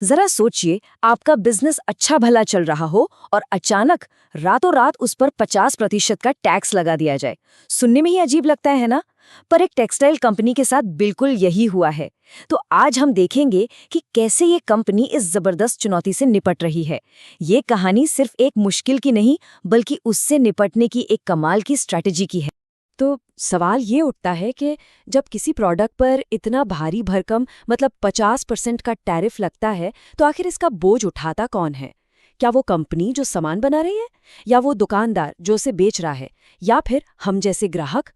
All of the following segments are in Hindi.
जरा सोचिए, आपका बिजनेस अच्छा भला चल रहा हो और अचानक रातों रात उस पर 50% का टैक्स लगा दिया जाए। सुनने में ही अजीब लगता है ना? पर एक टेक्सटाइल कंपनी के साथ बिल्कुल यही हुआ है। तो आज हम देखेंगे कि कैसे ये कंपनी इस जबरदस्त चुनौती से निपट रही है। ये कहानी सिर्फ एक मुश्किल की नहीं, बल्कि उससे निपटने की एक कमाल की स्ट्रैटेजी की है। तो सवाल ये उठता है कि जब किसी प्रोडक्ट पर इतना भारी भरकम 50% का टैरिफ लगता है, तो आखिर इसका बोझ उठाता कौन है? क्या वो कंपनी जो सामान बना रही है, या वो दुकानदार जो उसे बेच रहा है, या फिर हम जैसे ग्राहक?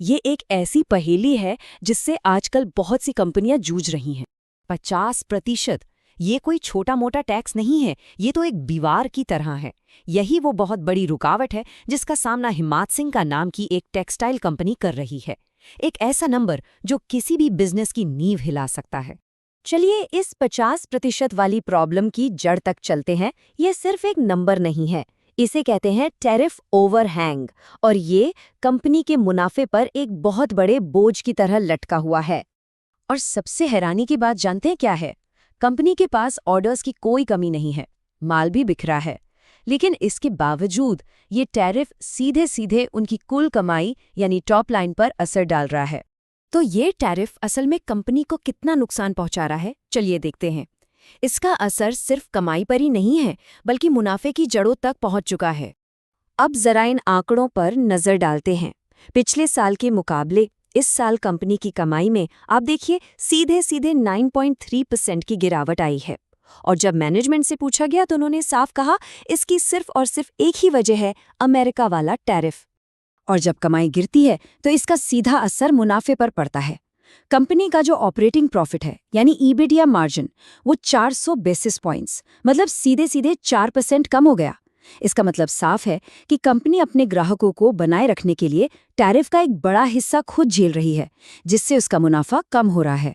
ये एक ऐसी पहेली है जिससे आजकल बहुत सी कंपनियां जूझ रही हैं। 50%, ये कोई छोटा मोटा टैक्स नहीं है, ये तो एक दीवार की तरह है। यही वो बहुत बड़ी रुकावट है जिसका सामना हिम्मत सिंह का नाम की एक टेक्सटाइल कंपनी कर रही है। एक ऐसा नंबर जो किसी भी बिजनेस की नींव हिला सकता है। चलिए इस 50% वाली प्रॉब्लम की जड़ तक चलते हैं। ये सिर्फ एक नंबर नहीं है, इसे कहते हैं टैरिफ ओवरहैंग, और ये कंपनी के मुनाफे पर एक बहुत बड़े बोझ की तरह लटका हुआ है। और सबसे हैरानी की बात जानते हैं क्या है? कंपनी के पास ऑर्डर्स की कोई कमी नहीं है, माल भी बिखरा है, लेकिन इसके बावजूद ये टैरिफ सीधे सीधे उनकी कुल कमाई यानी टॉप लाइन पर असर डाल रहा है। तो ये टैरिफ असल में कंपनी को कितना नुकसान पहुंचा रहा है, चलिए देखते हैं। इसका असर सिर्फ कमाई पर ही नहीं है, बल्कि मुनाफे की जड़ों तक पहुंच चुका है। अब जरा इन आंकड़ों पर नजर डालते हैं। पिछले साल के मुकाबले इस साल कंपनी की कमाई में आप देखिए सीधे सीधे 9.3% की गिरावट आई है। और जब मैनेजमेंट से पूछा गया तो उन्होंने साफ कहा, इसकी सिर्फ और सिर्फ एक ही वजह है, अमेरिका वाला टैरिफ। और जब कमाई गिरती है तो इसका सीधा असर मुनाफे पर पड़ता है। कंपनी का जो ऑपरेटिंग प्रॉफिट है यानी ईबिडिया मार्जिन, वो 400 बेसिस पॉइंट्स मतलब सीधे सीधे 4% कम हो गया। इसका मतलब साफ है कि कंपनी अपने ग्राहकों को बनाए रखने के लिए टैरिफ का एक बड़ा हिस्सा खुद झेल रही है, जिससे उसका मुनाफा कम हो रहा है।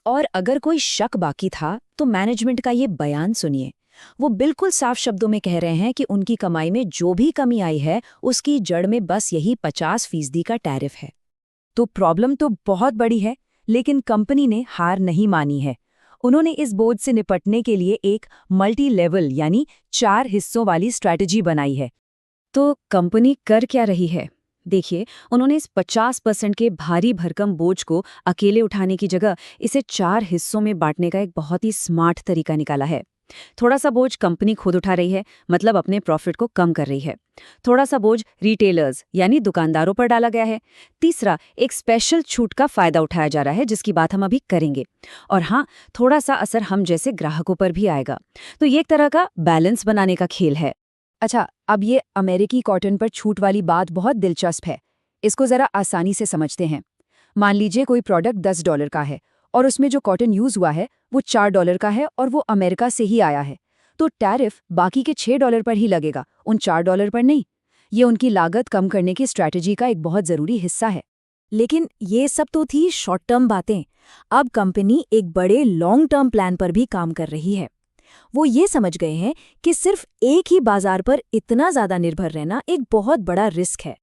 और अगर कोई शक बाकी था तो मैनेजमेंट का ये बयान सुनिए। वो बिल्कुल साफ शब्दों में कह रहे हैं कि उनकी कमाई में जो भी कमी आई है उसकी जड़ में बस यही 50% का टैरिफ है। तो प्रॉब्लम तो बहुत बड़ी है, लेकिन कंपनी ने हार नहीं मानी है। उन्होंने इस बोझ से निपटने के लिए एक मल्टी लेवल यानी 4 हिस्सों वाली स्ट्रैटेजी बनाई है। तो कंपनी कर क्या रही है? देखिए, उन्होंने इस 50% के भारी भरकम बोझ को अकेले उठाने की जगह इसे 4 हिस्सों में बांटने का एक बहुत ही स्मार्ट तरीका निकाला है। थोड़ा सा बोझ कंपनी खुद उठा रही है, मतलब अपने प्रॉफिट को कम कर रही है। थोड़ा सा बोझ रिटेलर्स यानी दुकानदारों पर डाला गया है। तीसरा, एक स्पेशल छूट का फायदा उठाया जा रहा है, जिसकी बात हम अभी करेंगे। और हाँ, थोड़ा सा असर हम जैसे ग्राहकों पर भी आएगा। तो ये एक तरह का बैलेंस बनाने का खेल है। अच्छा, अब ये अमेरिकी कॉटन पर छूट वाली बात बहुत दिलचस्प है। इसको जरा आसानी से समझते हैं। मान लीजिए कोई प्रोडक्ट $10 का है और उसमें जो कॉटन यूज हुआ है वो $4 का है और वो अमेरिका से ही आया है। तो टैरिफ बाकी के $6 पर ही लगेगा, उन $4 पर नहीं। ये उनकी लागत कम करने की स्ट्रैटेजी का एक बहुत जरूरी हिस्सा है। लेकिन ये सब तो थी शॉर्ट टर्म बातें। अब कंपनी एक बड़े लॉन्ग टर्म प्लान पर भी काम कर रही है। वो ये समझ गए हैं कि सिर्फ एक ही बाजार पर इतना ज्यादा निर्भर रहना एक बहुत बड़ा रिस्क है।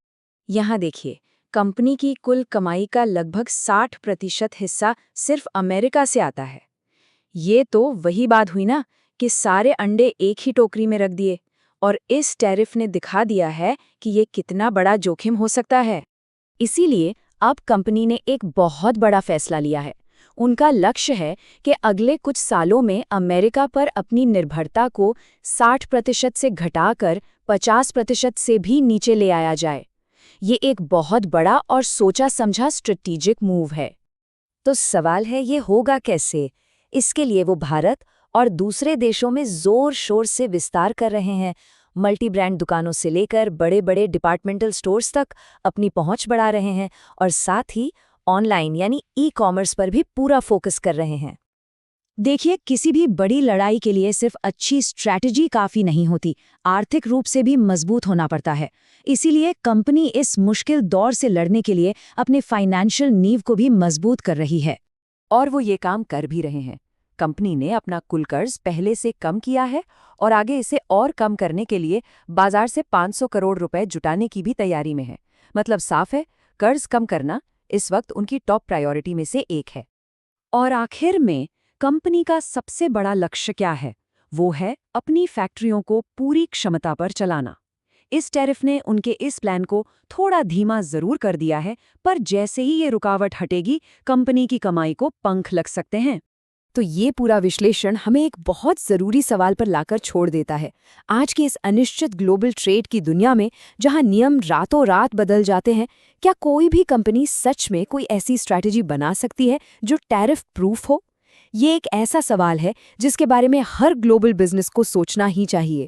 यहाँ देखिए, कंपनी की कुल कमाई का लगभग 60% हिस्सा सिर्फ अमेरिका से आता है। ये तो वही बात हुई ना कि सारे अंडे एक ही टोकरी में रख दिए, और इस टैरिफ ने दिखा दिया है कि ये कितना बड़ा जोखिम हो सकता है। इसीलिए अब कंपनी ने एक बहुत बड़ा फैसला लिया है। उनका लक्ष्य है कि अगले कुछ सालों में अमेरिका पर अपनी निर्भरता को 60% से घटाकर 50% से भी नीचे ले आया जाए। ये एक बहुत बड़ा और सोचा समझा स्ट्रेटेजिक मूव है। तो सवाल है, ये होगा कैसे? इसके लिए वो भारत और दूसरे देशों में जोर शोर से विस्तार कर रहे हैं। मल्टी ब्रांड दुकानों से लेकर बड़े बड़े डिपार्टमेंटल स्टोर्स तक अपनी पहुंच बढ़ा रहे हैं, और साथ ही ऑनलाइन यानी ई-कॉमर्स पर भी पूरा फोकस कर रहे हैं। देखिए, किसी भी बड़ी लड़ाई के लिए सिर्फ अच्छी स्ट्रैटेजी काफी नहीं होती, आर्थिक रूप से भी मजबूत होना पड़ता है। इसीलिए कंपनी इस मुश्किल दौर से लड़ने के लिए अपने फाइनेंशियल नींव को भी मजबूत कर रही है। और वो ये काम कर भी रहे हैं। कंपनी ने अपना कुल कर्ज पहले से कम किया है और आगे इसे और कम करने के लिए बाजार से 500 करोड़ रुपए जुटाने की भी तैयारी में है। मतलब साफ है, कर्ज कम करना इस वक्त उनकी टॉप प्रायोरिटी में से एक है। और आखिर में कंपनी का सबसे बड़ा लक्ष्य क्या है? वो है अपनी फैक्ट्रियों को पूरी क्षमता पर चलाना। इस टैरिफ ने उनके इस प्लान को थोड़ा धीमा जरूर कर दिया है, पर जैसे ही ये रुकावट हटेगी, कंपनी की कमाई को पंख लग सकते हैं। तो ये पूरा विश्लेषण हमें एक बहुत ज़रूरी सवाल पर लाकर छोड़ देता है। आज की इस अनिश्चित ग्लोबल ट्रेड की दुनिया में, जहां नियम रातों रात बदल जाते हैं, क्या कोई भी कंपनी सच में कोई ऐसी स्ट्रैटेजी बना सकती है जो टैरिफ प्रूफ हो? ये एक ऐसा सवाल है जिसके बारे में हर ग्लोबल बिजनेस को सोचना ही चाहिए।